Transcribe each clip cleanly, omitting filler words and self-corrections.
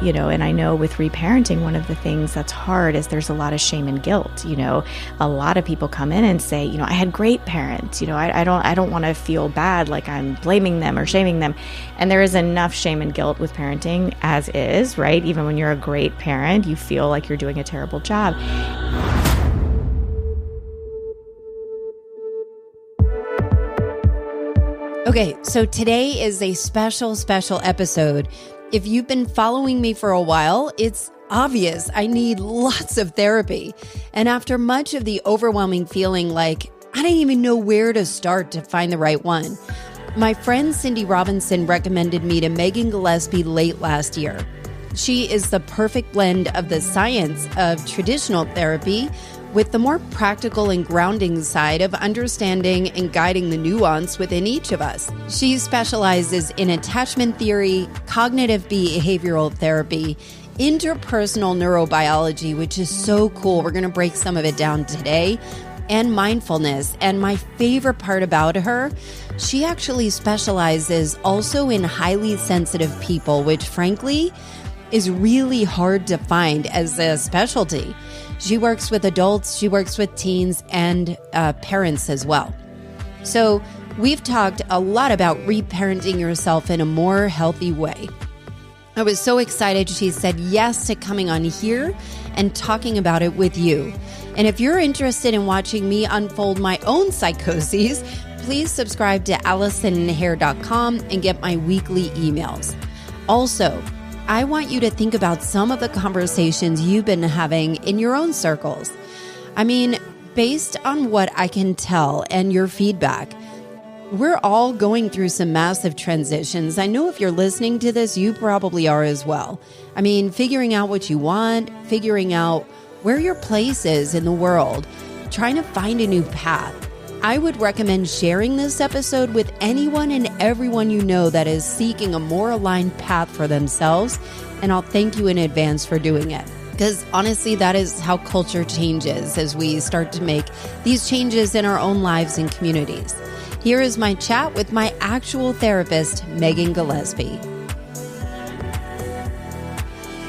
and I know with reparenting, one of the things that's hard is there's a lot of shame and guilt. A lot of people come in and say, I had great parents, I don't want to feel bad, like I'm blaming them or shaming them. And there is enough shame and guilt with parenting as is, right? Even when you're a great parent, you feel like you're doing a terrible job. Okay, so today is a special episode. If you've been following me for a while, it's obvious I need lots of therapy. And after much of the overwhelming feeling like I didn't even know where to start to find the right one, my friend Cindy Robinson recommended me to Megan Gillespie late last year. She is the perfect blend of the science of traditional therapy with the more practical and grounding side of understanding and guiding the nuance within each of us. She specializes in attachment theory, cognitive behavioral therapy, interpersonal neurobiology, which is so cool. We're going to break some of it down today, and mindfulness. And my favorite part about her, she actually specializes also in highly sensitive people, which frankly is really hard to find as a specialty. She works with adults, she works with teens, and parents as well. So we've talked a lot about reparenting yourself in a more healthy way. I was so excited she said yes to coming on here and talking about it with you. And if you're interested in watching me unfold my own psychoses, please subscribe to ALLISON'S and get my weekly emails. Also, I want you to think about some of the conversations you've been having in your own circles. I mean, based on what I can tell and your feedback, we're all going through some massive transitions. I know if you're listening to this, you probably are as well. I mean, figuring out what you want, figuring out where your place is in the world, trying to find a new path. I would recommend sharing this episode with anyone and everyone you know that is seeking a more aligned path for themselves, and I'll thank you in advance for doing it. Because honestly, that is how culture changes as we start to make these changes in our own lives and communities. Here is my chat with my actual therapist, Megan Gillespie.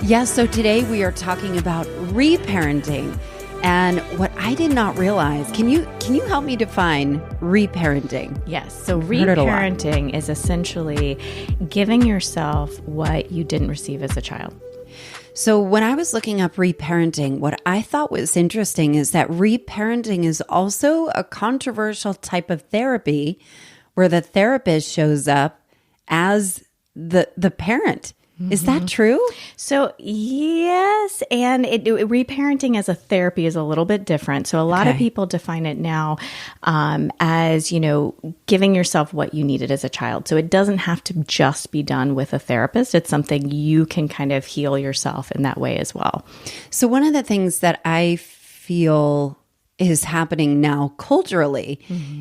Yes, so today we are talking about reparenting. And what I did not realize, can you help me define reparenting? Yes. So reparenting is essentially giving yourself what you didn't receive as a child. So when I was looking up reparenting, what I thought was interesting is that reparenting is also a controversial type of therapy where the therapist shows up as the parent. Is that true? So yes, and reparenting as a therapy is a little bit different. So a lot of people define it now as, giving yourself what you needed as a child. So it doesn't have to just be done with a therapist. It's something you can kind of heal yourself in that way as well. So one of the things that I feel is happening now culturally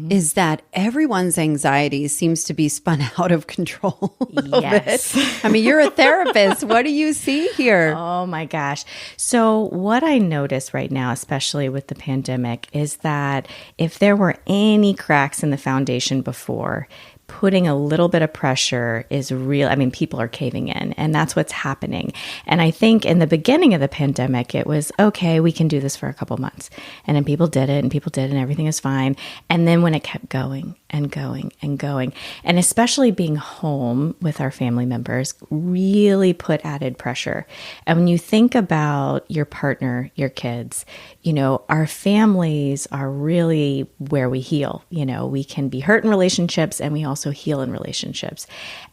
is that everyone's anxiety seems to be spun out of control a little bit. I mean, you're a therapist. What do you see here? Oh my gosh. So what I notice right now, especially with the pandemic, is that if there were any cracks in the foundation before, putting a little bit of pressure is real. I mean, people are caving in, and that's what's happening. And I think in the beginning of the pandemic, it was, okay, we can do this for a couple months. And then people did it, and everything is fine. And then when it kept going and going and going, and especially being home with our family members really put added pressure. And when you think about your partner, your kids, our families are really where we heal. We can be hurt in relationships, and we also heal in relationships.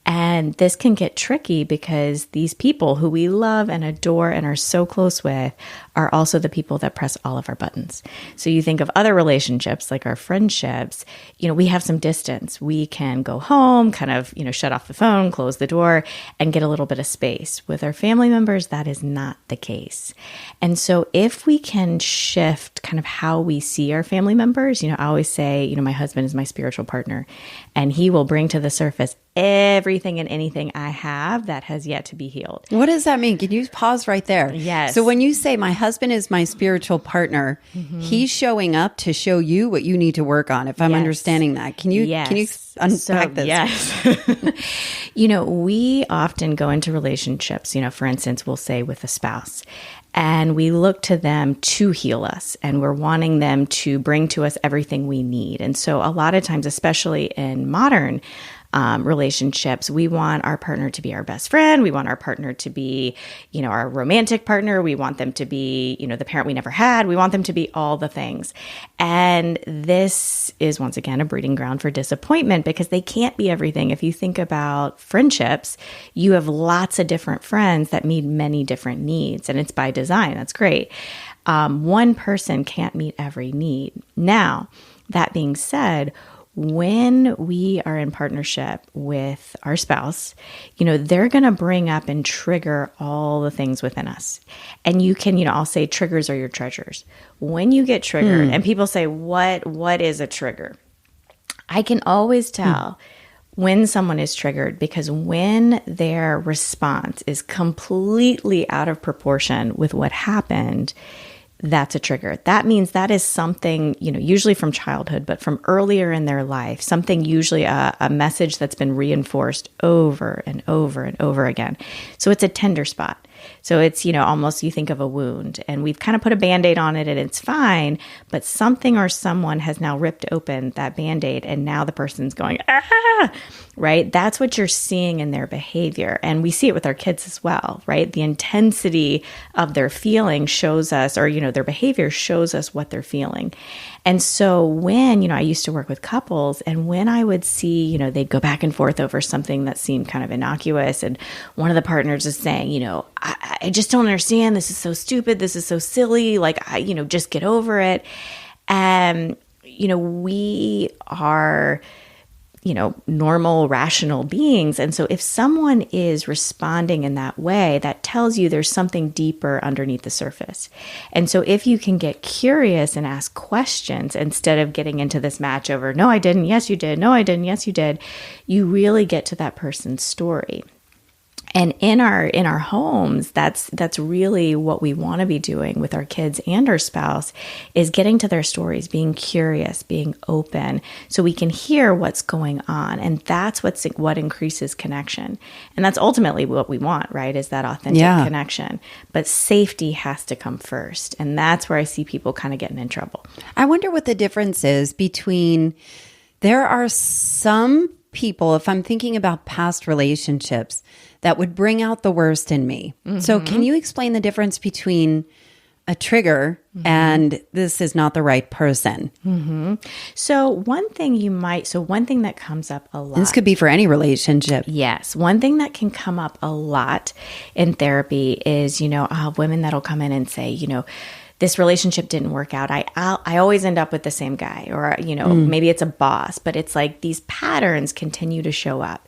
And this can get tricky because these people who we love and adore and are so close with are also the people that press all of our buttons. So you think of other relationships like our friendships, we have some distance. We can go home, kind of, shut off the phone, close the door, and get a little bit of space. With our family members, that is not the case. And so if we can shift kind of how we see our family members, I always say, my husband is my spiritual partner, and he will bring to the surface everything and anything I have that has yet to be healed. What does that mean? Can you pause right there? Yes. So when you say my husband is my spiritual partner, he's showing up to show you what you need to work on, if I'm understanding that. Can you unpack this? Yes. We often go into relationships, for instance, we'll say with a spouse, and we look to them to heal us, and we're wanting them to bring to us everything we need. And so a lot of times, especially in modern relationships, we want our partner to be our best friend. We want our partner to be, our romantic partner. We want them to be, the parent we never had. We want them to be all the things. And this is once again a breeding ground for disappointment because they can't be everything. If you think about friendships, you have lots of different friends that meet many different needs, and it's by design. That's great. One person can't meet every need. Now, that being said, when we are in partnership with our spouse, they're going to bring up and trigger all the things within us. And you can, I'll say triggers are your treasures. When you get triggered, and people say, what is a trigger? I can always tell when someone is triggered because when their response is completely out of proportion with what happened, that's a trigger. That means that is something, usually from childhood, but from earlier in their life, something usually a message that's been reinforced over and over and over again. So it's a tender spot. So it's, almost you think of a wound and we've kind of put a Band-Aid on it and it's fine, but something or someone has now ripped open that Band-Aid and now the person's going, right? That's what you're seeing in their behavior. And we see it with our kids as well, right? The intensity of their feeling shows us, or, their behavior shows us what they're feeling. And so when, I used to work with couples and when I would see, they'd go back and forth over something that seemed kind of innocuous. And one of the partners is saying, I just don't understand. This is so stupid. This is so silly. Just get over it. And, we are, normal, rational beings. And so if someone is responding in that way, that tells you there's something deeper underneath the surface. And so if you can get curious and ask questions instead of getting into this match over, no, I didn't. Yes, you did. No, I didn't. Yes, you did. You really get to that person's story. And in our homes, that's really what we want to be doing with our kids and our spouse is getting to their stories, being curious, being open, so we can hear what's going on. And that's what increases connection. And that's ultimately what we want, right? Is that authentic connection. But safety has to come first. And that's where I see people kind of getting in trouble. I wonder what the difference is between, there are some people, if I'm thinking about past relationships, that would bring out the worst in me. Mm-hmm. So can you explain the difference between a trigger and this is not the right person? Mm-hmm. So one thing that comes up a lot. This could be for any relationship. Yes. One thing that can come up a lot in therapy is, I'll have women that'll come in and say, this relationship didn't work out. I always end up with the same guy, or, maybe it's a boss, but it's like these patterns continue to show up.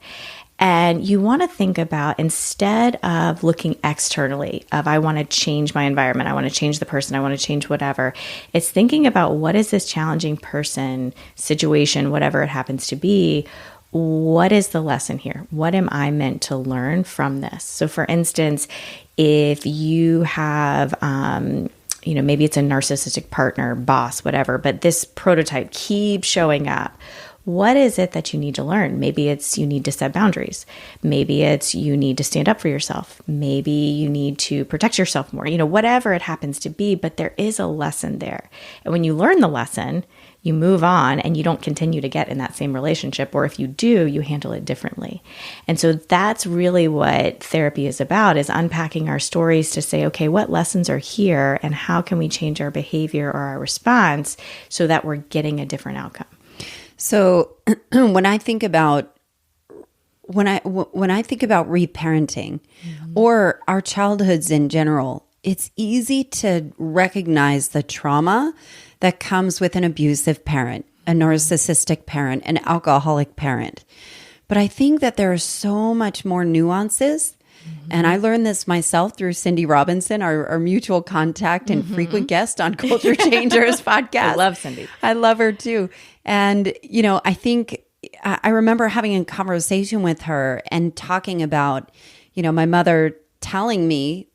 And you want to think about, instead of looking externally of, I want to change my environment, I want to change the person, I want to change whatever, it's thinking about what is this challenging person, situation, whatever it happens to be, what is the lesson here? What am I meant to learn from this? So for instance, if you have, maybe it's a narcissistic partner, boss, whatever, but this prototype keeps showing up. What is it that you need to learn? Maybe it's you need to set boundaries. Maybe it's you need to stand up for yourself. Maybe you need to protect yourself more, whatever it happens to be, but there is a lesson there. And when you learn the lesson, you move on and you don't continue to get in that same relationship. Or if you do, you handle it differently. And so that's really what therapy is about, is unpacking our stories to say, okay, what lessons are here and how can we change our behavior or our response so that we're getting a different outcome? So when I think about reparenting or our childhoods in general, it's easy to recognize the trauma that comes with an abusive parent, a narcissistic parent, an alcoholic parent. But I think that there are so much more nuances. And I learned this myself through Cindy Robinson, our mutual contact and frequent guest on Culture Changers podcast. I love Cindy. I love her too. And, I think I remember having a conversation with her and talking about, my mother telling me,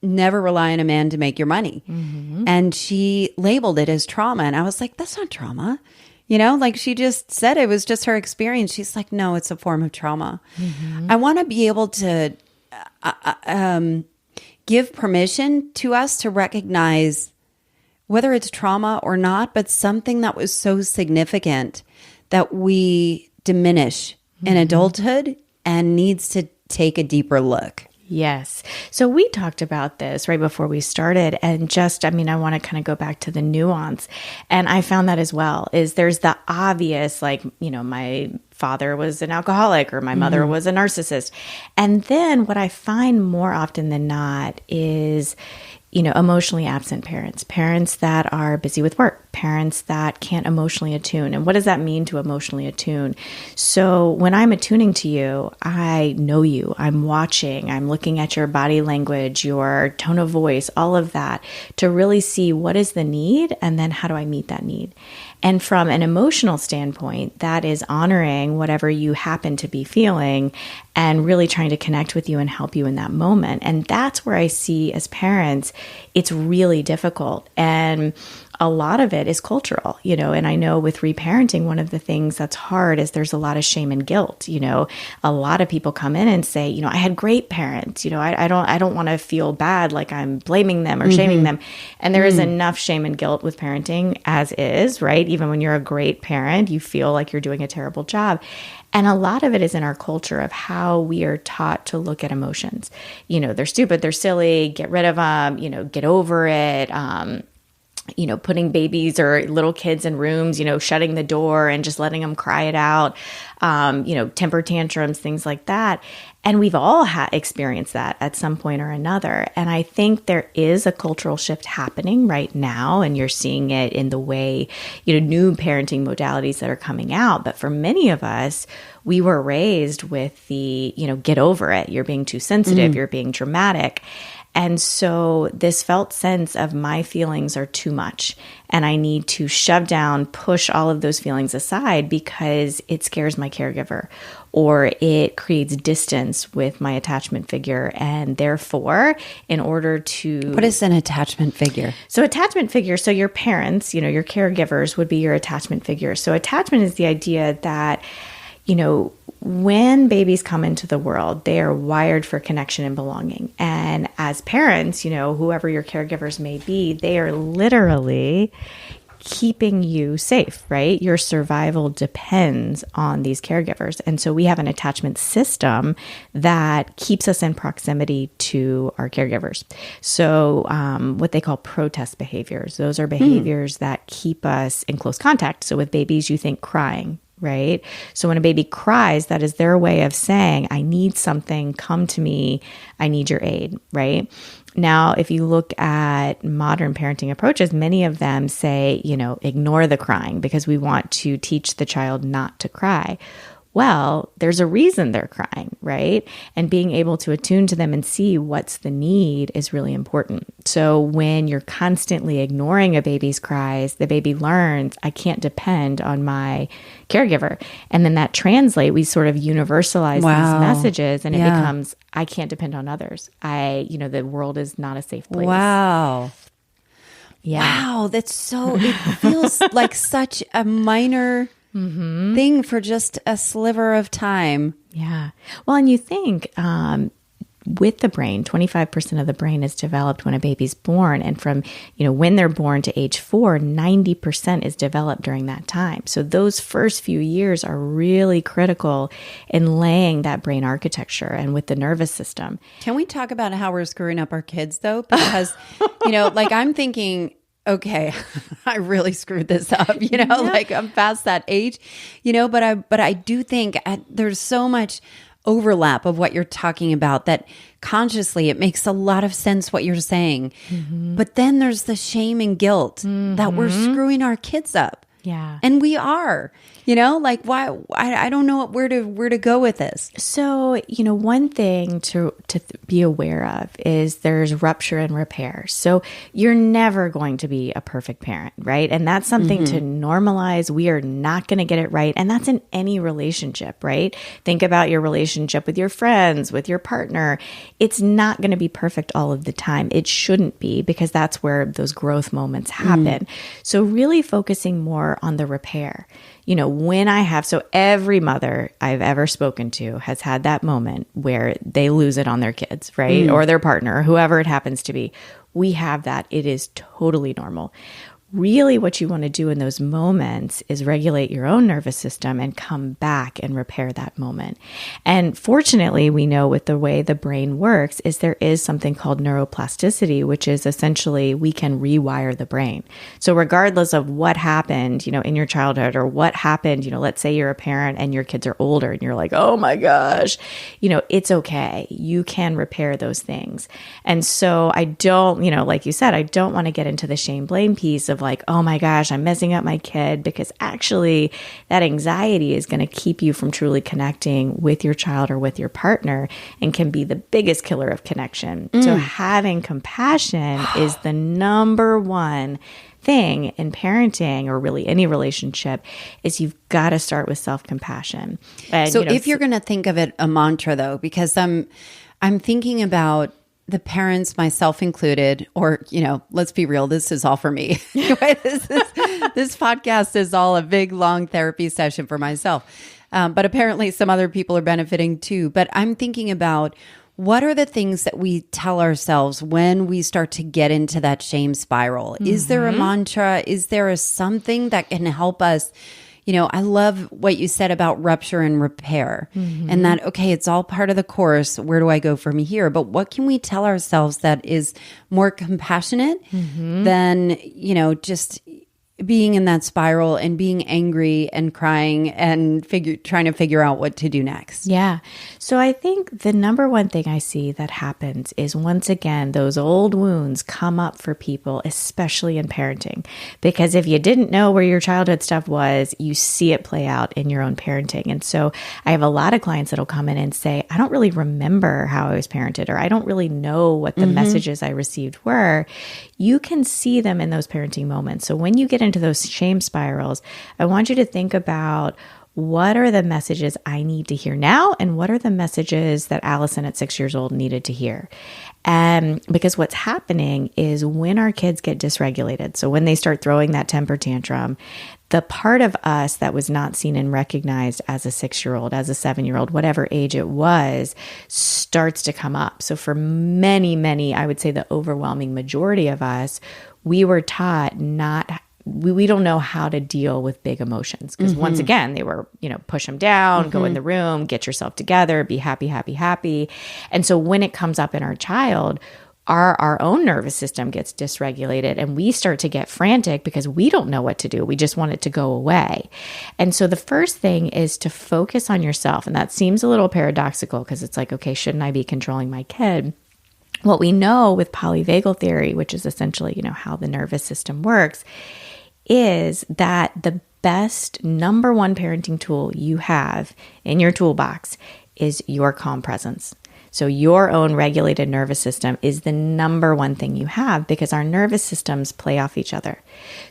never rely on a man to make your money. And she labeled it as trauma. And I was like, that's not trauma. Like she just said it was just her experience. She's like, no, it's a form of trauma. I want to be able to give permission to us to recognize whether it's trauma or not, but something that was so significant that we diminish in adulthood and needs to take a deeper look. Yes. So we talked about this right before we started, and I want to kind of go back to the nuance. And I found that as well, is there's the obvious, my father was an alcoholic or my mother was a narcissist. And then what I find more often than not is, emotionally absent parents that are busy with work, parents that can't emotionally attune. And what does that mean to emotionally attune? So when I'm attuning to you, I know you, I'm watching, I'm looking at your body language, your tone of voice, all of that to really see what is the need and then how do I meet that need. And from an emotional standpoint, that is honoring whatever you happen to be feeling and really trying to connect with you and help you in that moment. And that's where I see as parents, it's really difficult. And a lot of it is cultural, and I know with reparenting, one of the things that's hard is there's a lot of shame and guilt. A lot of people come in and say, I had great parents, I don't want to feel bad like I'm blaming them or shaming them. And there is enough shame and guilt with parenting as is, right? Even when you're a great parent, you feel like you're doing a terrible job. And a lot of it is in our culture of how we are taught to look at emotions. They're stupid, they're silly, get rid of them, get over it. Putting babies or little kids in rooms, shutting the door and just letting them cry it out, temper tantrums, things like that. And we've all experienced that at some point or another. And I think there is a cultural shift happening right now, and you're seeing it in the way, new parenting modalities that are coming out. But for many of us, we were raised with the, get over it. You're being too sensitive. You're being dramatic. And so this felt sense of my feelings are too much and I need to shove down, push all of those feelings aside because it scares my caregiver or it creates distance with my attachment figure. And therefore, in order to... What is an attachment figure? So attachment figure, so your parents, your caregivers would be your attachment figure. So attachment is the idea that, when babies come into the world, they are wired for connection and belonging. And as parents, whoever your caregivers may be, they are literally keeping you safe, right? Your survival depends on these caregivers. And so we have an attachment system that keeps us in proximity to our caregivers. So what they call protest behaviors, those are behaviors that keep us in close contact. So with babies, you think crying, right? So when a baby cries, that is their way of saying, I need something, come to me, I need your aid, right? Now, if you look at modern parenting approaches, many of them say, ignore the crying because we want to teach the child not to cry. Well, there's a reason they're crying, right? And being able to attune to them and see what's the need is really important. So when you're constantly ignoring a baby's cries, the baby learns, I can't depend on my caregiver. And then that we sort of universalize these messages and it becomes, I can't depend on others. The world is not a safe place. Wow. Yeah. Wow. It feels like such a minor thing for just a sliver of time. Yeah. Well, and you think with the brain, 25% of the brain is developed when a baby's born. And from, when they're born to age 4, 90% is developed during that time. So those first few years are really critical in laying that brain architecture and with the nervous system. Can we talk about how we're screwing up our kids though? Because, I'm thinking, okay, I really screwed this up, like I'm past that age, but I do think there's so much overlap of what you're talking about that consciously it makes a lot of sense what you're saying. But then there's the shame and guilt that we're screwing our kids up. Yeah. And we are, like why, I don't know where to go with this. So, one thing to be aware of is there's rupture and repair. So you're never going to be a perfect parent, right? And that's something to normalize. We are not going to get it right. And that's in any relationship, right? Think about your relationship with your friends, with your partner. It's not going to be perfect all of the time. It shouldn't be, because that's where those growth moments happen. So really focusing more on the repair. So every mother I've ever spoken to has had that moment where they lose it on their kids, right? Or their partner, whoever it happens to be. We have that. It is totally normal. Really, what you want to do in those moments is regulate your own nervous system and come back and repair that moment. And fortunately, we know with the way the brain works is there is something called neuroplasticity, which is essentially we can rewire the brain. So regardless of what happened, in your childhood, or what happened, let's say you're a parent and your kids are older and you're like, oh my gosh, it's okay. You can repair those things. And so I don't, like you said, I don't want to get into the shame blame piece of like, oh my gosh, I'm messing up my kid, because actually that anxiety is going to keep you from truly connecting with your child or with your partner, and can be the biggest killer of connection. So having compassion is the number one thing in parenting, or really any relationship, is you've got to start with self-compassion. And, so if you're going to think of it a mantra though, because I'm thinking about the parents, myself included, or, let's be real, this is all for me. This podcast is all a big, long therapy session for myself. But apparently some other people are benefiting too. But I'm thinking about, what are the things that we tell ourselves when we start to get into that shame spiral? Is there a mantra? Is there a something that can help us? I love what you said about rupture and repair, and that, okay, it's all part of the course. Where do I go from here? But what can we tell ourselves that is more compassionate than, just being in that spiral and being angry and crying and trying to figure out what to do next? Yeah. So I think the number one thing I see that happens is, once again, those old wounds come up for people, especially in parenting. Because if you didn't know where your childhood stuff was, you see it play out in your own parenting. And so I have a lot of clients that'll come in and say, I don't really remember how I was parented, or I don't really know what the messages I received were. You can see them in those parenting moments. So when you get into those shame spirals, I want you to think about, what are the messages I need to hear now? And what are the messages that Allison at 6 years old needed to hear? Because what's happening is, when our kids get dysregulated, so when they start throwing that temper tantrum, the part of us that was not seen and recognized as a 6-year-old, as a 7-year-old, whatever age it was, starts to come up. So for many, I would say the overwhelming majority of us, we were taught we don't know how to deal with big emotions, because once again, they were, push them down, go in the room, get yourself together, be happy, happy, happy. And so when it comes up in our child, our own nervous system gets dysregulated, and we start to get frantic because we don't know what to do. We just want it to go away. And so the first thing is to focus on yourself. And that seems a little paradoxical, because it's like, okay, shouldn't I be controlling my kid? What we know with polyvagal theory, which is essentially, how the nervous system works, is that the best number one parenting tool you have in your toolbox is your calm presence. So your own regulated nervous system is the number one thing you have, because our nervous systems play off each other.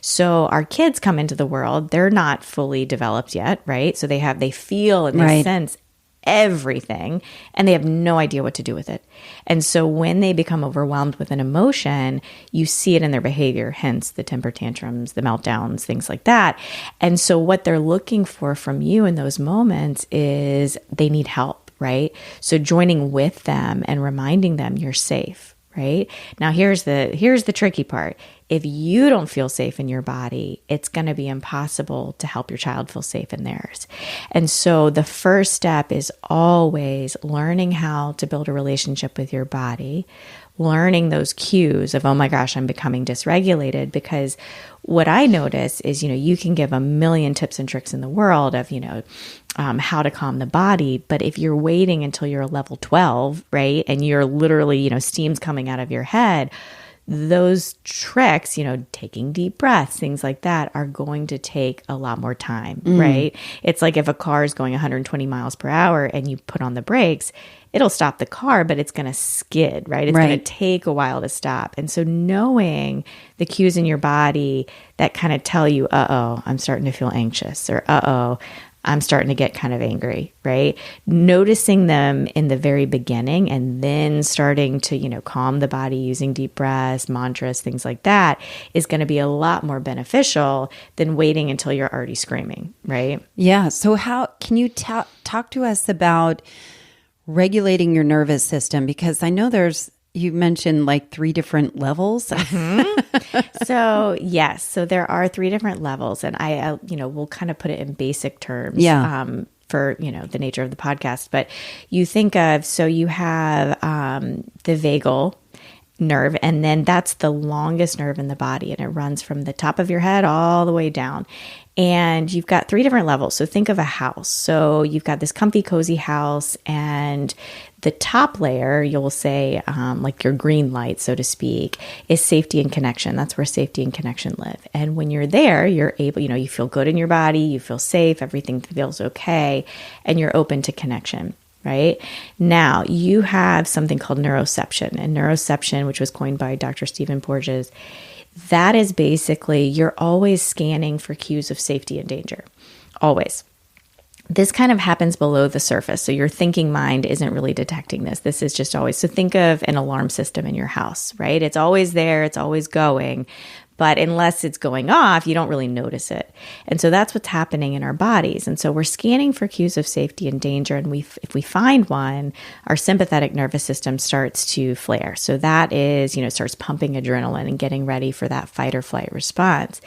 So our kids come into the world, they're not fully developed yet, right? So they feel and they sense everything, and they have no idea what to do with it. And so when they become overwhelmed with an emotion, you see it in their behavior, hence the temper tantrums, the meltdowns, things like that. And so what they're looking for from you in those moments is they need help, right? So joining with them and reminding them you're safe, right? Now here's the tricky part. If you don't feel safe in your body, it's going to be impossible to help your child feel safe in theirs. And so the first step is always learning how to build a relationship with your body, learning those cues of, oh my gosh, I'm becoming dysregulated. Because what I notice is, you can give a million tips and tricks in the world of, how to calm the body. But if you're waiting until you're level 12, right, and you're literally, steam's coming out of your head, those tricks, taking deep breaths, things like that, are going to take a lot more time, right? It's like if a car is going 120 miles per hour and you put on the brakes, it'll stop the car, but it's going to skid, right? It's going to take a while to stop. And so knowing the cues in your body that kind of tell you, I'm starting to feel anxious, or I'm starting to get kind of angry, right? Noticing them in the very beginning and then starting to, calm the body using deep breaths, mantras, things like that is going to be a lot more beneficial than waiting until you're already screaming, right? Yeah. So how can you talk to us about regulating your nervous system? Because I know you mentioned like 3 different levels. So yes, so there are 3 different levels, and I we'll kind of put it in basic terms. For the nature of the podcast, but you think of, so you have the vagal nerve, and then that's the longest nerve in the body, and it runs from the top of your head all the way down. And you've got 3 different levels. So think of a house. So you've got this comfy, cozy house, and the top layer, you'll say, like your green light, so to speak, is safety and connection. That's where safety and connection live. And when you're there, you're able, you feel good in your body, you feel safe, everything feels okay, and you're open to connection. Right? Now, you have something called neuroception. And neuroception, which was coined by Dr. Stephen Porges, that is basically, you're always scanning for cues of safety and danger. Always. This kind of happens below the surface. So your thinking mind isn't really detecting this. This is just always. So think of an alarm system in your house, right? It's always there. It's always going. But unless it's going off, you don't really notice it. And so that's what's happening in our bodies. And so we're scanning for cues of safety and danger. And if we find one, our sympathetic nervous system starts to flare. So that is, starts pumping adrenaline and getting ready for that fight or flight response.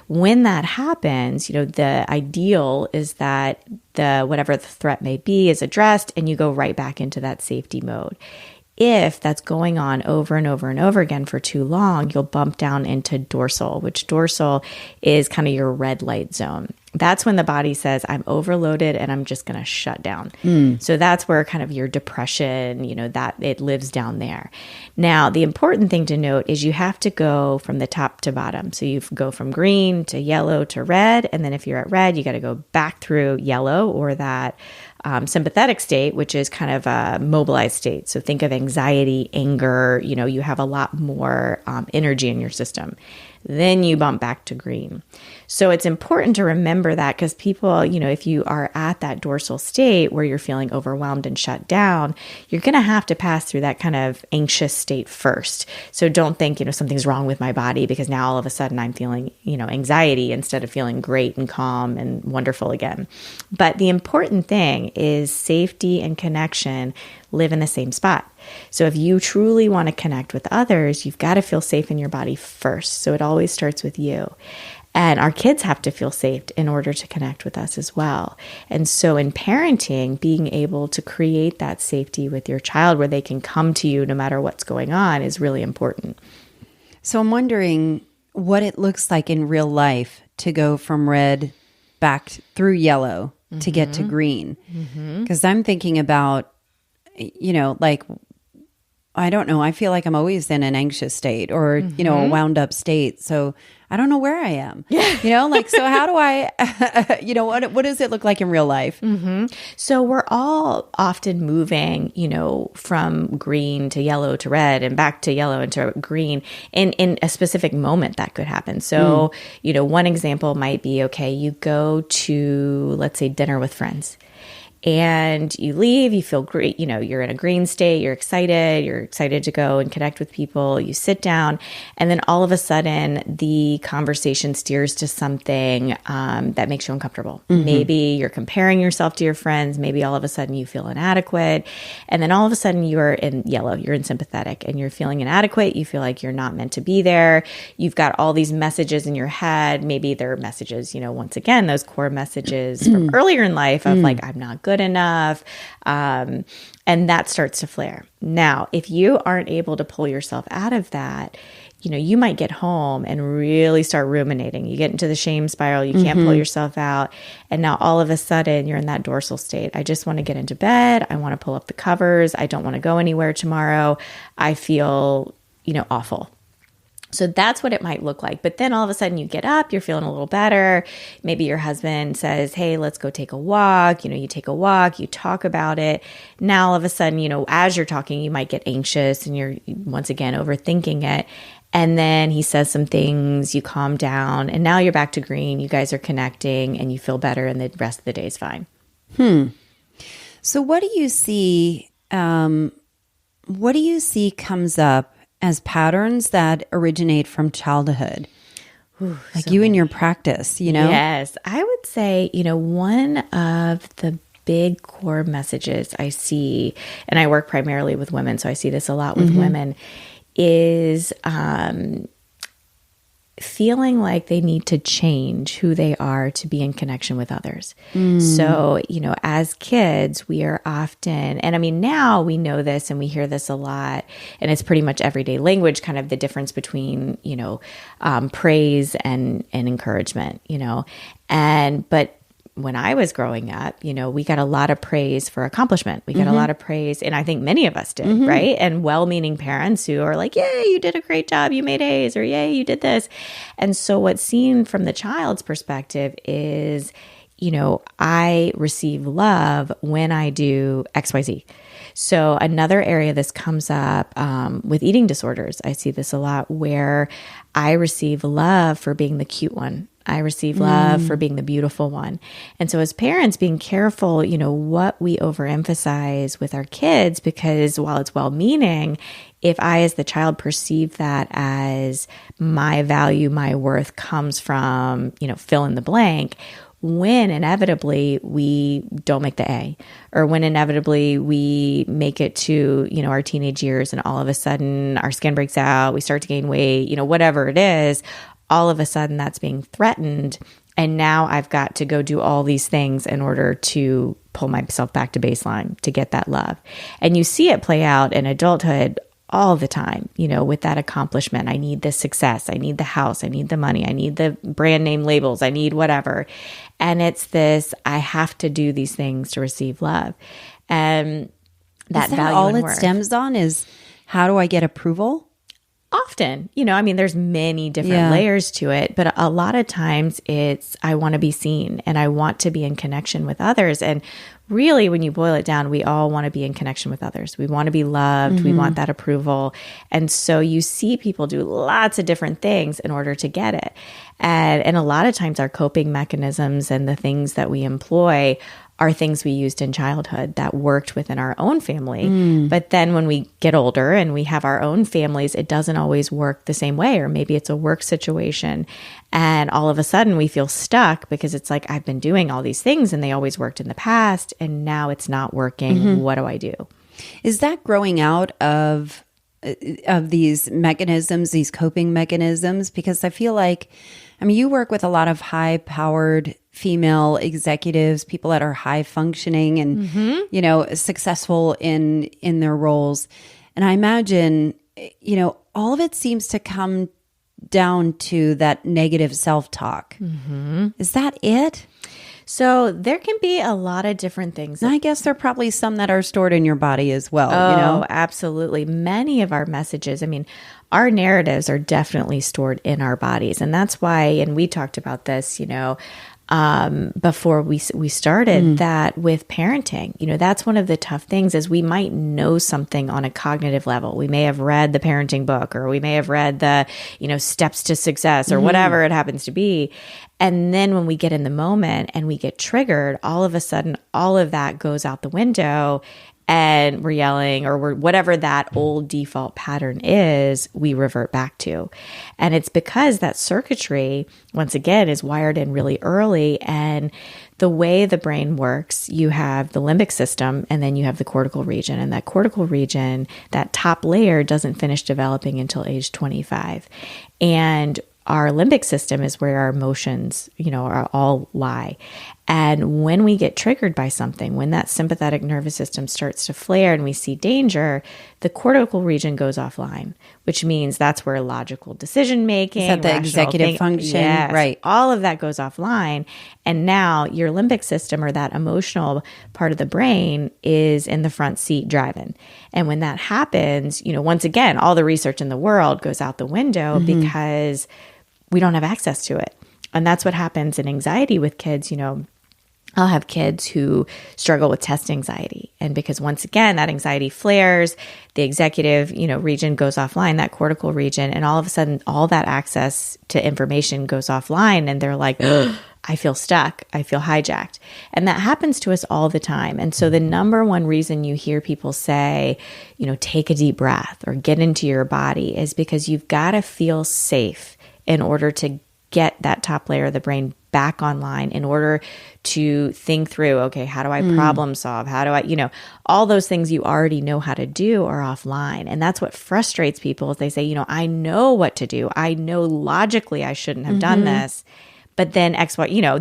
When that happens, the ideal is that whatever the threat may be is addressed and you go right back into that safety mode. If that's going on over and over and over again for too long, you'll bump down into dorsal, which dorsal is kind of your red light zone. That's when the body says, I'm overloaded and I'm just going to shut down. So that's where kind of your depression, that it lives down there. Now, the important thing to note is you have to go from the top to bottom. So you go from green to yellow to red. And then if you're at red, you got to go back through yellow, or that sympathetic state, which is kind of a mobilized state. So think of anxiety, anger, you have a lot more energy in your system. Then you bump back to green. So it's important to remember that, because people, if you are at that dorsal state where you're feeling overwhelmed and shut down, you're going to have to pass through that kind of anxious state first. So don't think, something's wrong with my body because now all of a sudden I'm feeling, anxiety instead of feeling great and calm and wonderful again. But the important thing is safety and connection live in the same spot. So if you truly want to connect with others, you've got to feel safe in your body first. So it always starts with you. And our kids have to feel safe in order to connect with us as well. And so in parenting, being able to create that safety with your child where they can come to you no matter what's going on is really important. So I'm wondering what it looks like in real life to go from red back through yellow to get to green. Because I'm thinking about, like, I don't know. I feel like I'm always in an anxious state or, a wound up state. So I don't know where I am, so how do I, what does it look like in real life? So we're all often moving, from green to yellow to red and back to yellow into green in a specific moment that could happen. So, one example might be, okay, you go to, let's say, dinner with friends. And you leave, you feel great, you're in a green state, you're excited to go and connect with people, you sit down, and then all of a sudden the conversation steers to something that makes you uncomfortable. Maybe you're comparing yourself to your friends, maybe all of a sudden you feel inadequate, and then all of a sudden you're in yellow, you're in sympathetic, and you're feeling inadequate, you feel like you're not meant to be there, you've got all these messages in your head, maybe they're messages, once again, those core messages from earlier in life of like, I'm not good enough. And that starts to flare. Now, if you aren't able to pull yourself out of that, you might get home and really start ruminating. You get into the shame spiral. You can't pull yourself out. And now all of a sudden you're in that dorsal state. I just want to get into bed. I want to pull up the covers. I don't want to go anywhere tomorrow. I feel, awful. So that's what it might look like. But then all of a sudden you get up, you're feeling a little better. Maybe your husband says, hey, let's go take a walk. You take a walk, you talk about it. Now all of a sudden, as you're talking, you might get anxious and you're once again overthinking it. And then he says some things, you calm down, and now you're back to green. You guys are connecting and you feel better and the rest of the day is fine. So what do you see comes up as patterns that originate from childhood? Like so you in your practice, Yes. I would say, one of the big core messages I see, and I work primarily with women, so I see this a lot with women, is feeling like they need to change who they are to be in connection with others. So, as kids, we are often, and I mean, now we know this and we hear this a lot, and it's pretty much everyday language, kind of the difference between, praise and encouragement, but when I was growing up, we got a lot of praise for accomplishment. We got a lot of praise, and I think many of us did, right? And well-meaning parents who are like, yay, you did a great job, you made A's, or yay, you did this. And so what's seen from the child's perspective is, I receive love when I do XYZ. So another area this comes up with eating disorders. I see this a lot where I receive love for being the cute one. I receive love for being the beautiful one. And so as parents, being careful, what we overemphasize with our kids, because while it's well-meaning, if I as the child perceive that as my value, my worth comes from, fill in the blank, when inevitably we don't make the A, or when inevitably we make it to, our teenage years and all of a sudden our skin breaks out, we start to gain weight, whatever it is, all of a sudden that's being threatened. And now I've got to go do all these things in order to pull myself back to baseline to get that love. And you see it play out in adulthood all the time, with that accomplishment. I need this success. I need the house. I need the money. I need the brand name labels. I need whatever. And it's this, I have to do these things to receive love. And that value all and it worth. Stems on is, how do I get approval? Often, there's many different layers to it, but a lot of times it's, I want to be seen and I want to be in connection with others. And really, when you boil it down, we all want to be in connection with others. We want to be loved. We want that approval. And so you see people do lots of different things in order to get it. And a lot of times our coping mechanisms and the things that we employ are things we used in childhood that worked within our own family. But then when we get older and we have our own families, it doesn't always work the same way. Or maybe it's a work situation. And all of a sudden we feel stuck because it's like, I've been doing all these things and they always worked in the past and now it's not working. What do I do? Is that growing out of these mechanisms, these coping mechanisms? Because I feel like, you work with a lot of high-powered female executives, people that are high functioning and, successful in their roles. And I imagine, all of it seems to come down to that negative self-talk. Is that it? So there can be a lot of different things. And I guess there are probably some that are stored in your body as well. Oh, absolutely. Many of our messages, our narratives are definitely stored in our bodies. And that's why, and we talked about this, before we started, that with parenting, that's one of the tough things is we might know something on a cognitive level. We may have read the parenting book, or we may have read the, steps to success, or whatever it happens to be. And then when we get in the moment and we get triggered, all of a sudden, all of that goes out the window and we're yelling, or we're whatever that old default pattern is, we revert back to. And it's because that circuitry, once again, is wired in really early. And the way the brain works, you have the limbic system and then you have the cortical region. And that cortical region, that top layer, doesn't finish developing until age 25. And our limbic system is where our emotions, are all lie. And when we get triggered by something, when that sympathetic nervous system starts to flare and we see danger, the cortical region goes offline, which means that's where logical decision making, is that the executive function? Yes, right. All of that goes offline. And now your limbic system, or that emotional part of the brain, is in the front seat driving. And when that happens, once again, all the research in the world goes out the window because we don't have access to it. And that's what happens in anxiety with kids. I'll have kids who struggle with test anxiety. And because once again, that anxiety flares, the executive, region goes offline, that cortical region, and all of a sudden, all that access to information goes offline. And they're like, I feel stuck. I feel hijacked. And that happens to us all the time. And so the number one reason you hear people say, take a deep breath or get into your body is because you've got to feel safe in order to get that top layer of the brain back online, in order to think through, okay, how do I problem solve? How do I, all those things you already know how to do are offline. And that's what frustrates people is they say, I know what to do. I know logically I shouldn't have done this. But then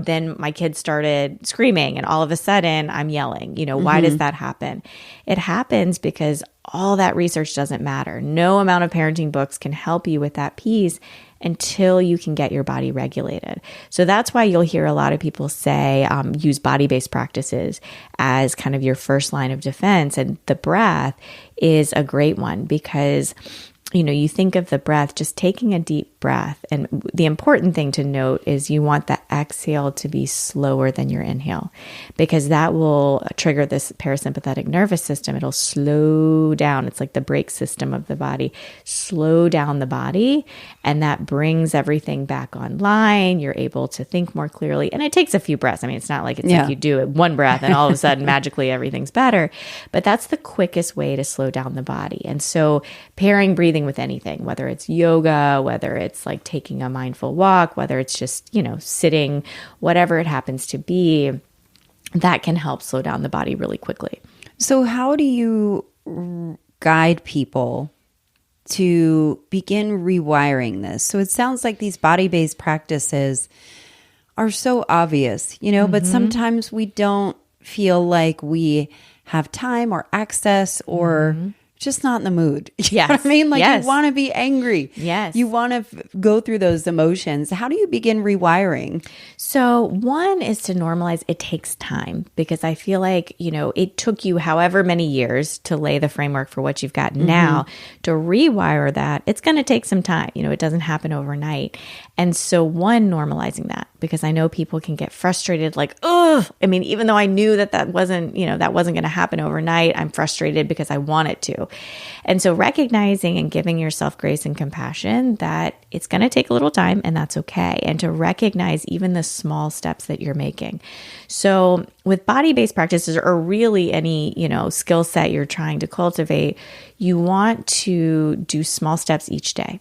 then my kids started screaming and all of a sudden I'm yelling. Why does that happen? It happens because all that research doesn't matter. No amount of parenting books can help you with that piece until you can get your body regulated. So that's why you'll hear a lot of people say, use body-based practices as kind of your first line of defense. And the breath is a great one because you think of the breath, just taking a deep breath. And the important thing to note is you want the exhale to be slower than your inhale, because that will trigger this parasympathetic nervous system. It'll slow down. It's like the brake system of the body. Slow down the body, and that brings everything back online. You're able to think more clearly. And it takes a few breaths. I mean, it's not like like you do it one breath and all of a sudden magically everything's better. But that's the quickest way to slow down the body. And so pairing breathing with anything, whether it's yoga, whether it's like taking a mindful walk, whether it's just, sitting, whatever it happens to be, that can help slow down the body really quickly. So how do you guide people to begin rewiring this? So it sounds like these body-based practices are so obvious, but sometimes we don't feel like we have time or access or just not in the mood. You know what I mean? Like you want to be angry. Yes. You want to go through those emotions. How do you begin rewiring? So one is to normalize it takes time, because I feel like, it took you however many years to lay the framework for what you've got now. To rewire that, it's going to take some time. It doesn't happen overnight. And so one, normalizing that, because I know people can get frustrated like, even though I knew that wasn't going to happen overnight, I'm frustrated because I want it to. And so recognizing and giving yourself grace and compassion that it's going to take a little time, and that's okay. And to recognize even the small steps that you're making. So with body-based practices, or really any, skill set you're trying to cultivate, you want to do small steps each day.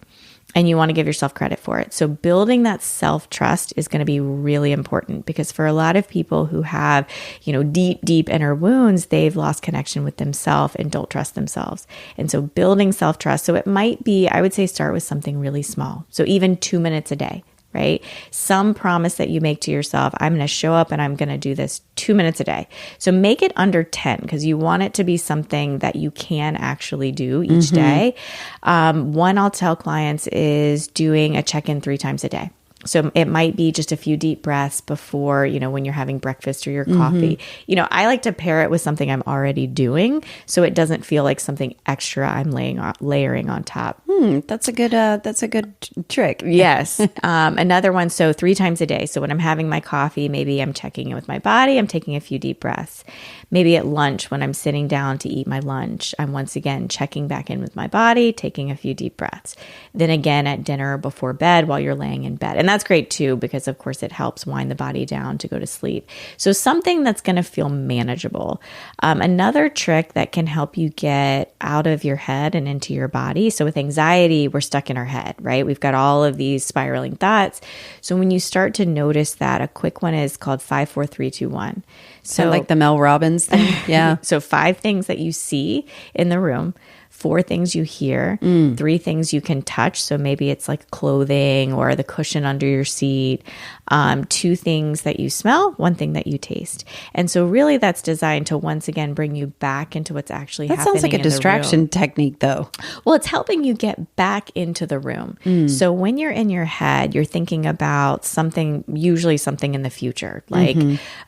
And you want to give yourself credit for it. So building that self-trust is going to be really important, because for a lot of people who have, deep, deep inner wounds, they've lost connection with themselves and don't trust themselves. And so building self-trust. So it might be, I would say, start with something really small. So even 2 minutes a day, right? Some promise that you make to yourself, I'm going to show up and I'm going to do this 2 minutes a day. So make it under 10, because you want it to be something that you can actually do each day. One I'll tell clients is doing a check-in 3 times a day. So it might be just a few deep breaths before, when you're having breakfast or your coffee. I like to pair it with something I'm already doing, so it doesn't feel like something extra I'm layering on top. That's a good trick. Yes. Another one. So 3 times a day. So when I'm having my coffee, maybe I'm checking in with my body. I'm taking a few deep breaths. Maybe at lunch, when I'm sitting down to eat my lunch, I'm once again checking back in with my body, taking a few deep breaths. Then again at dinner, before bed, while you're laying in bed. And that's great too, because of course it helps wind the body down to go to sleep. So something that's going to feel manageable. Another trick that can help you get out of your head and into your body. So with anxiety, we're stuck in our head, right? We've got all of these spiraling thoughts. So when you start to notice that, a quick one is called 5, 4, 3, 2, 1. So like the Mel Robbins thing. Yeah. So 5 things that you see in the room, 4 things you hear, 3 things you can touch. So maybe it's like clothing or the cushion under your seat, 2 things that you smell, 1 thing that you taste. And so really that's designed to once again bring you back into what's actually happening. That sounds like a distraction technique though. Well, it's helping you get back into the room. So when you're in your head, you're thinking about something, usually something in the future, like,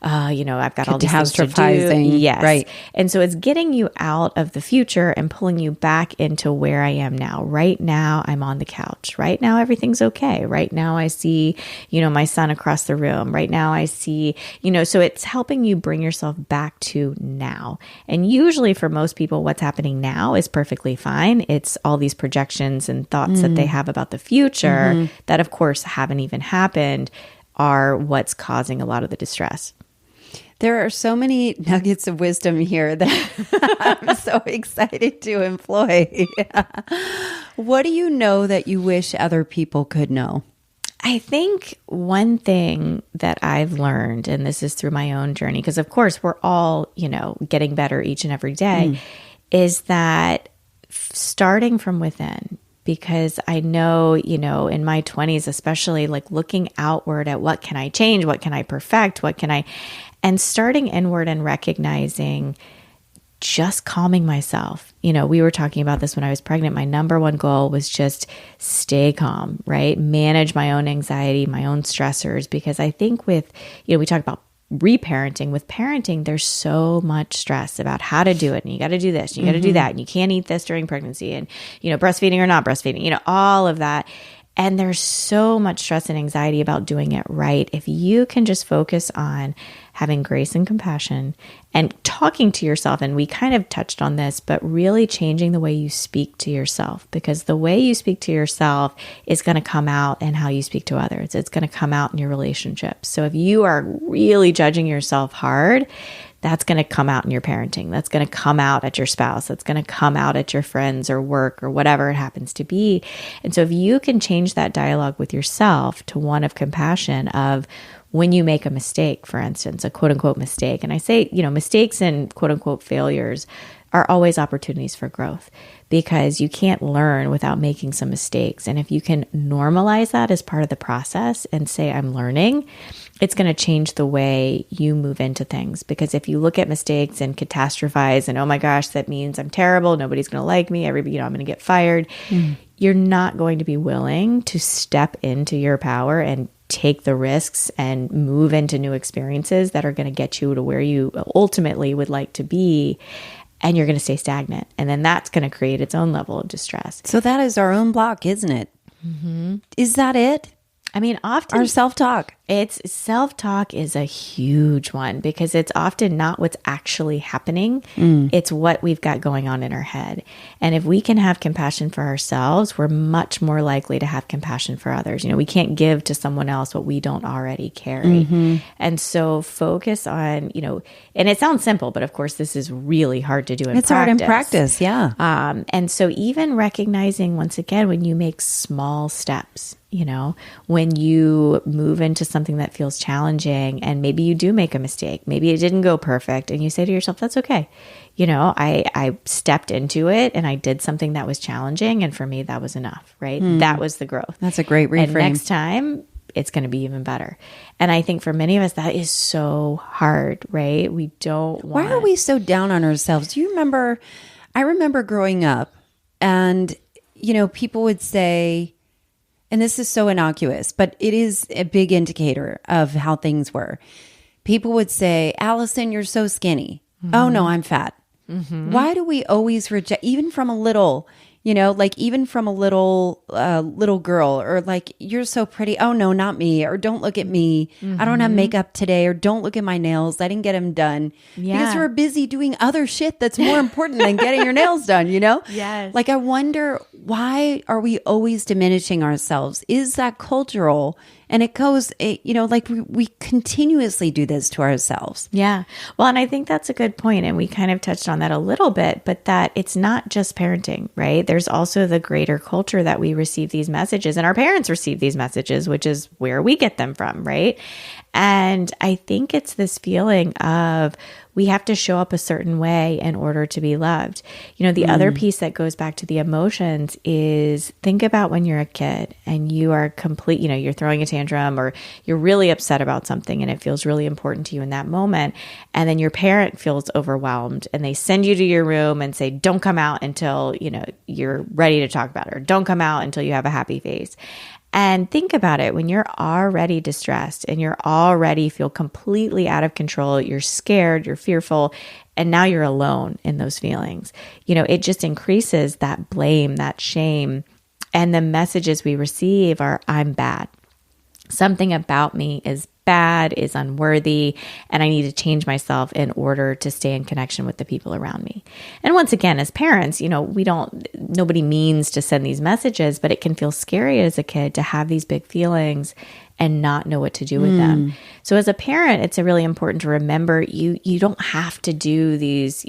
I've got all these things to do. Yes. Right. And so it's getting you out of the future and pulling you back into where I am now. Right now, I'm on the couch. Right now, everything's okay. Right now, I see, my son across the room. Right now, I see, so it's helping you bring yourself back to now. And usually for most people, what's happening now is perfectly fine. It's all these projections and thoughts that they have about the future that, of course, haven't even happened are what's causing a lot of the distress. There are so many nuggets of wisdom here that I'm so excited to employ. What do you know that you wish other people could know? I think one thing that I've learned, and this is through my own journey, because of course we're all, getting better each and every day, is that starting from within. Because I know, in my 20s, especially like looking outward at what can I change? What can I perfect? And starting inward and recognizing just calming myself. We were talking about this when I was pregnant. My number one goal was just stay calm, right? Manage my own anxiety, my own stressors, because I think we talk about reparenting. With parenting, there's so much stress about how to do it. And you got to do this, and you got to do that. And you can't eat this during pregnancy, and, breastfeeding or not breastfeeding, all of that. And there's so much stress and anxiety about doing it right. If you can just focus on having grace and compassion and talking to yourself, and we kind of touched on this, but really changing the way you speak to yourself, because the way you speak to yourself is going to come out in how you speak to others. It's going to come out in your relationships. So if you are really judging yourself hard, that's going to come out in your parenting. That's going to come out at your spouse. That's going to come out at your friends or work or whatever it happens to be. And so if you can change that dialogue with yourself to one of compassion, of when you make a mistake, for instance, a quote unquote mistake. And I say, mistakes and quote unquote failures are always opportunities for growth, because you can't learn without making some mistakes. And if you can normalize that as part of the process and say, I'm learning, it's going to change the way you move into things. Because if you look at mistakes and catastrophize and, oh my gosh, that means I'm terrible, nobody's going to like me, I'm going to get fired, you're not going to be willing to step into your power and take the risks and move into new experiences that are going to get you to where you ultimately would like to be. And you're going to stay stagnant. And then that's going to create its own level of distress. So that is our own block, isn't it? Is that it? I mean, often our self-talk. Self-talk is a huge one, because it's often not what's actually happening. It's what we've got going on in our head. And if we can have compassion for ourselves, we're much more likely to have compassion for others. We can't give to someone else what we don't already carry. And so focus on, and it sounds simple, but of course this is really hard to do in practice. It's hard in practice, yeah. And so even recognizing, once again, when you make small steps, when you move into something that feels challenging, and maybe you do make a mistake, maybe it didn't go perfect, and you say to yourself, that's okay. I stepped into it and I did something that was challenging, and for me, that was enough, right? That was the growth. That's a great reframe. And next time, it's going to be even better. And I think for many of us, that is so hard, right? We don't want... Why are we so down on ourselves? Do you remember... I remember growing up, and, people would say... And this is so innocuous, but it is a big indicator of how things were. People would say, Allison, you're so skinny. Oh, no, I'm fat. Why do we always reject, even from a little, even from a little girl, or like, you're so pretty. Oh, no, not me. Or don't look at me. I don't have makeup today. Or don't look at my nails. I didn't get them done. Yeah. Because we're busy doing other shit that's more important than getting your nails done, Yes. Like, I wonder, why are we always diminishing ourselves? Is that cultural? And it goes, like we continuously do this to ourselves. Yeah. Well, and I think that's a good point. And we kind of touched on that a little bit, but that it's not just parenting, right? There's also the greater culture that we receive these messages, and our parents receive these messages, which is where we get them from, right? And I think it's this feeling of we have to show up a certain way in order to be loved. The other piece that goes back to the emotions is think about when you're a kid and you are complete, you're throwing a tantrum or you're really upset about something and it feels really important to you in that moment. And then your parent feels overwhelmed and they send you to your room and say, don't come out until, you're ready to talk about it, or don't come out until you have a happy face. And think about it, when you're already distressed and you're already feel completely out of control, you're scared, you're fearful, and now you're alone in those feelings. It just increases that blame, that shame. And the messages we receive are, I'm bad. Something about me is bad, is unworthy, and I need to change myself in order to stay in connection with the people around me. And once again, as parents, nobody means to send these messages, but it can feel scary as a kid to have these big feelings and not know what to do with them. So as a parent, it's really important to remember you don't have to do these,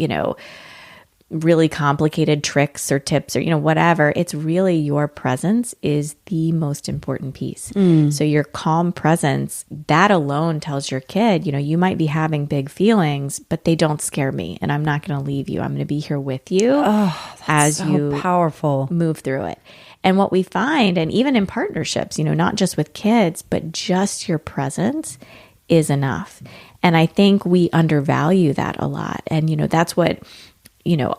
really complicated tricks or tips or, whatever. It's really your presence is the most important piece. So your calm presence, that alone tells your kid, you might be having big feelings, but they don't scare me and I'm not going to leave you. I'm going to be here with you as so you powerful move through it. And what we find, and even in partnerships, not just with kids, but just your presence is enough. And I think we undervalue that a lot. And, that's what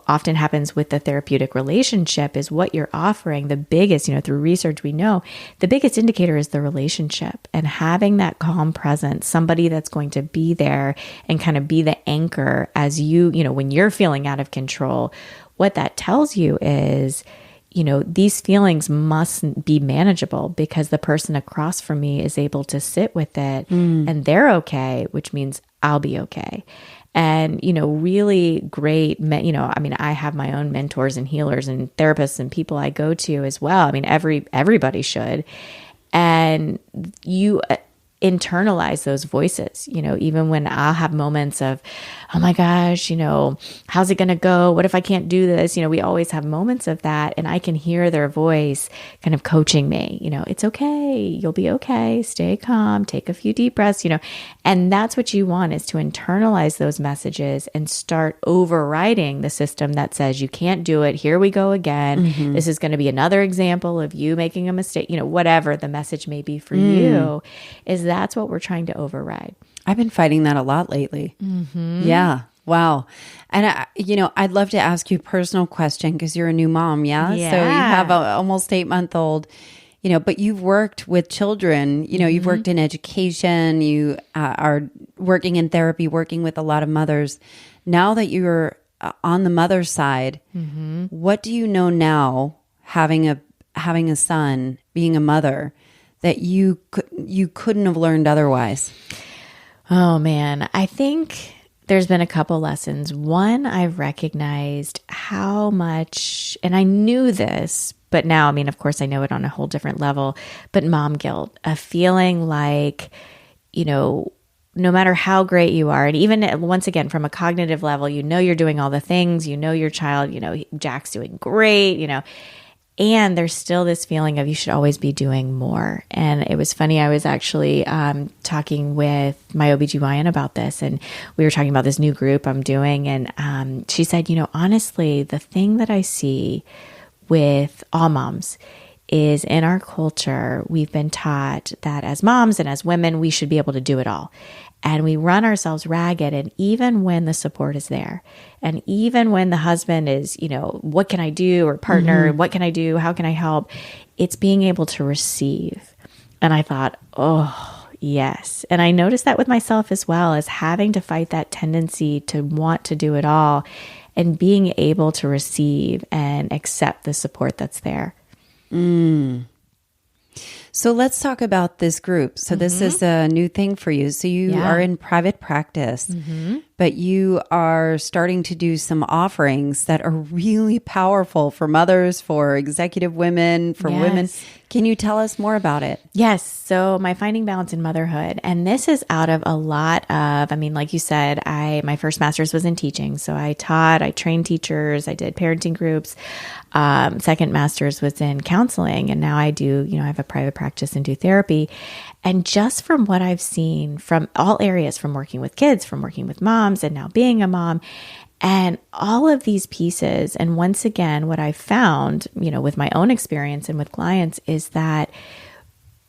often happens with the therapeutic relationship is what you're offering. The biggest, through research, we know the biggest indicator is the relationship and having that calm presence, somebody that's going to be there and kind of be the anchor as when you're feeling out of control. What that tells you is, these feelings must be manageable because the person across from me is able to sit with it and they're okay, which means I'll be okay. And, really great, I have my own mentors and healers and therapists and people I go to as well. Everybody should. And you internalize those voices, even when I'll have moments of, oh my gosh, how's it going to go? What if I can't do this? We always have moments of that. And I can hear their voice kind of coaching me, it's okay. You'll be okay. Stay calm, take a few deep breaths, and that's what you want is to internalize those messages and start overriding the system that says you can't do it. Here we go again. This is going to be another example of you making a mistake, whatever the message may be for you, is that's what we're trying to override. I've been fighting that a lot lately. Yeah. Wow. And I'd love to ask you a personal question because you're a new mom. Yeah. So you have an almost 8-month-old, but you've worked with children, you've worked in education, you are working in therapy, working with a lot of mothers. Now that you're on the mother's side, what do you know now, having a son, being a mother, that you couldn't have learned otherwise? Oh man, I think there's been a couple lessons. One, I've recognized how much, and I knew this, but now, of course I know it on a whole different level, but mom guilt, a feeling like, no matter how great you are, and even once again, from a cognitive level, you're doing all the things, your child, Jack's doing great, and there's still this feeling of you should always be doing more. And it was funny, I was actually talking with my OBGYN about this, and we were talking about this new group I'm doing, and she said, honestly, the thing that I see with all moms is in our culture, we've been taught that as moms and as women, we should be able to do it all. And we run ourselves ragged. And even when the support is there, and even when the husband is, what can I do? Or partner, what can I do? How can I help? It's being able to receive. And I thought, oh, yes. And I noticed that with myself as well, as having to fight that tendency to want to do it all and being able to receive and accept the support that's there. So let's talk about this group. So this is a new thing for you. So you are in private practice, but you are starting to do some offerings that are really powerful for mothers, for executive women, for women. Can you tell us more about it? Yes. So my Finding Balance in Motherhood, and this is out of a lot of, like you said, my first master's was in teaching. So I trained teachers, I did parenting groups. Second master's was in counseling. And now I do, I have a private practice practice and do therapy. And just from what I've seen from all areas, from working with kids, from working with moms, and now being a mom, and all of these pieces. And once again, what I've found, with my own experience and with clients is that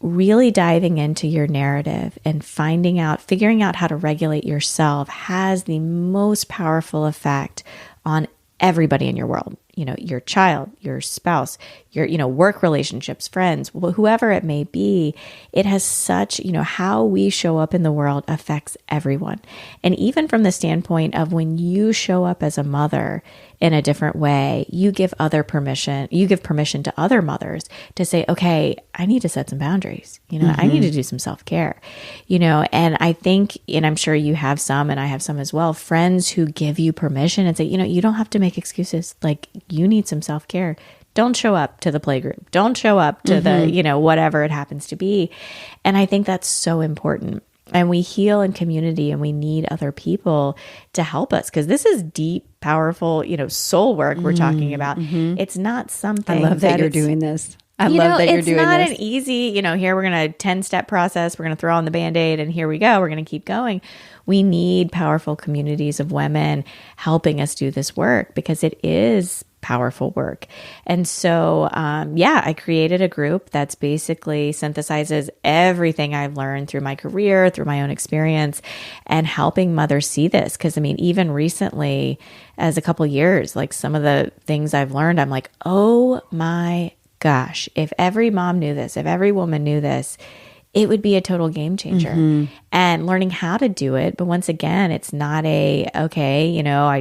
really diving into your narrative and figuring out how to regulate yourself has the most powerful effect on everybody in your world. Your child, your spouse, your, work relationships, friends, whoever it may be. It has such, how we show up in the world affects everyone. And even from the standpoint of when you show up as a mother in a different way, you give permission to other mothers to say, okay, I need to set some boundaries. I need to do some self-care, and I think, and I'm sure you have some, and I have some as well, friends who give you permission and say, you don't have to make excuses. Like, you need some self-care. Don't show up to the playgroup. Don't show up to the, whatever it happens to be. And I think that's so important. And we heal in community, and we need other people to help us, because this is deep, powerful, soul work we're talking about. It's not something I love that you're doing this. I love that you're doing this. It's not an easy, here we're going to 10-step process. We're going to throw on the Band-Aid and here we go. We're going to keep going. We need powerful communities of women helping us do this work, because it is powerful work. And so, I created a group that's basically synthesizes everything I've learned through my career, through my own experience, and helping mothers see this. Because even recently, as a couple years, like some of the things I've learned, I'm like, oh my gosh, if every mom knew this, if every woman knew this, it would be a total game changer. And learning how to do it. But once again, it's not I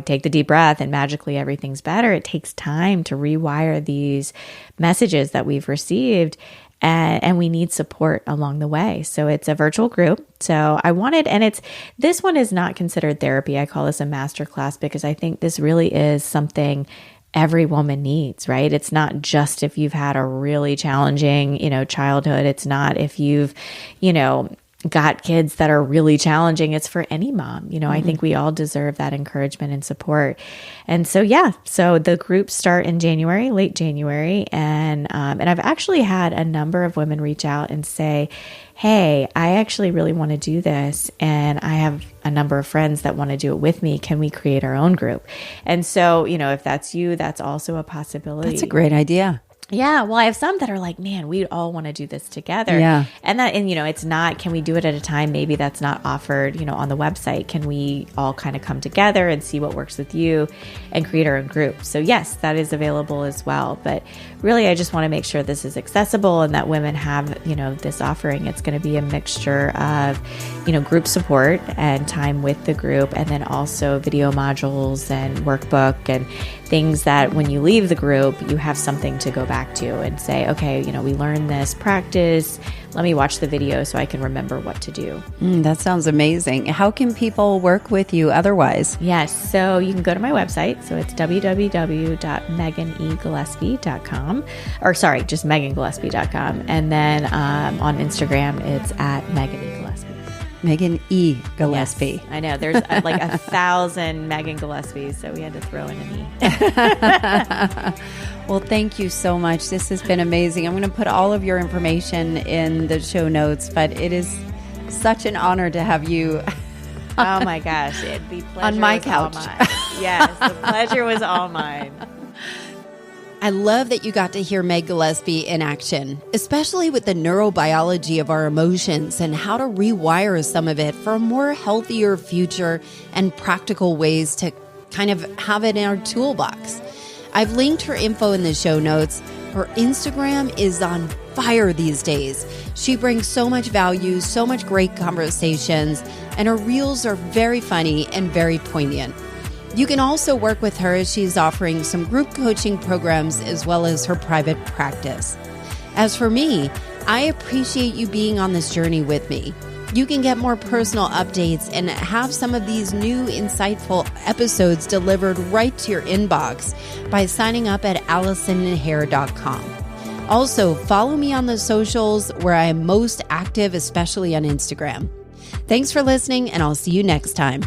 take the deep breath and magically everything's better. It takes time to rewire these messages that we've received. And we need support along the way. So it's a virtual group. So this one is not considered therapy. I call this a masterclass, because I think this really is something every woman needs, right? It's not just if you've had a really challenging, childhood. It's not if you've, got kids that are really challenging. It's for any mom. I think we all deserve that encouragement and support. And so, so the groups start in January, late January. And I've actually had a number of women reach out and say, hey, I actually really want to do this. And I have a number of friends that want to do it with me. Can we create our own group? And so, if that's you, that's also a possibility. That's a great idea. Yeah. Well, I have some that are like, man, we all want to do this together. Yeah. And it's not, can we do it at a time? Maybe that's not offered, on the website. Can we all kind of come together and see what works with you and create our own group? So yes, that is available as well. But really, I just want to make sure this is accessible and that women have, this offering. It's going to be a mixture of, group support and time with the group, and then also video modules and workbook and things that when you leave the group, you have something to go back to and say, okay, we learned this practice. Let me watch the video so I can remember what to do. That sounds amazing. How can people work with you otherwise? Yes. So you can go to my website. So it's www.meganegillespie.com, or sorry, just megangillespie.com. And then on Instagram, it's at Megan E. Gillespie. Megan E. Gillespie. Yes, I know. There's like 1,000 Megan Gillespies, so we had to throw in an E. Well, thank you so much. This has been amazing. I'm going to put all of your information in the show notes, but it is such an honor to have you. Oh my gosh. The pleasure on my was couch. All mine. Yes, the pleasure was all mine. I love that you got to hear Meg Gillespie in action, especially with the neurobiology of our emotions and how to rewire some of it for a more healthier future and practical ways to kind of have it in our toolbox. I've linked her info in the show notes. Her Instagram is on fire these days. She brings so much value, so much great conversations, and her reels are very funny and very poignant. You can also work with her as she's offering some group coaching programs as well as her private practice. As for me, I appreciate you being on this journey with me. You can get more personal updates and have some of these new insightful episodes delivered right to your inbox by signing up at ALLISON'S.com. Also, follow me on the socials where I am most active, especially on Instagram. Thanks for listening, and I'll see you next time.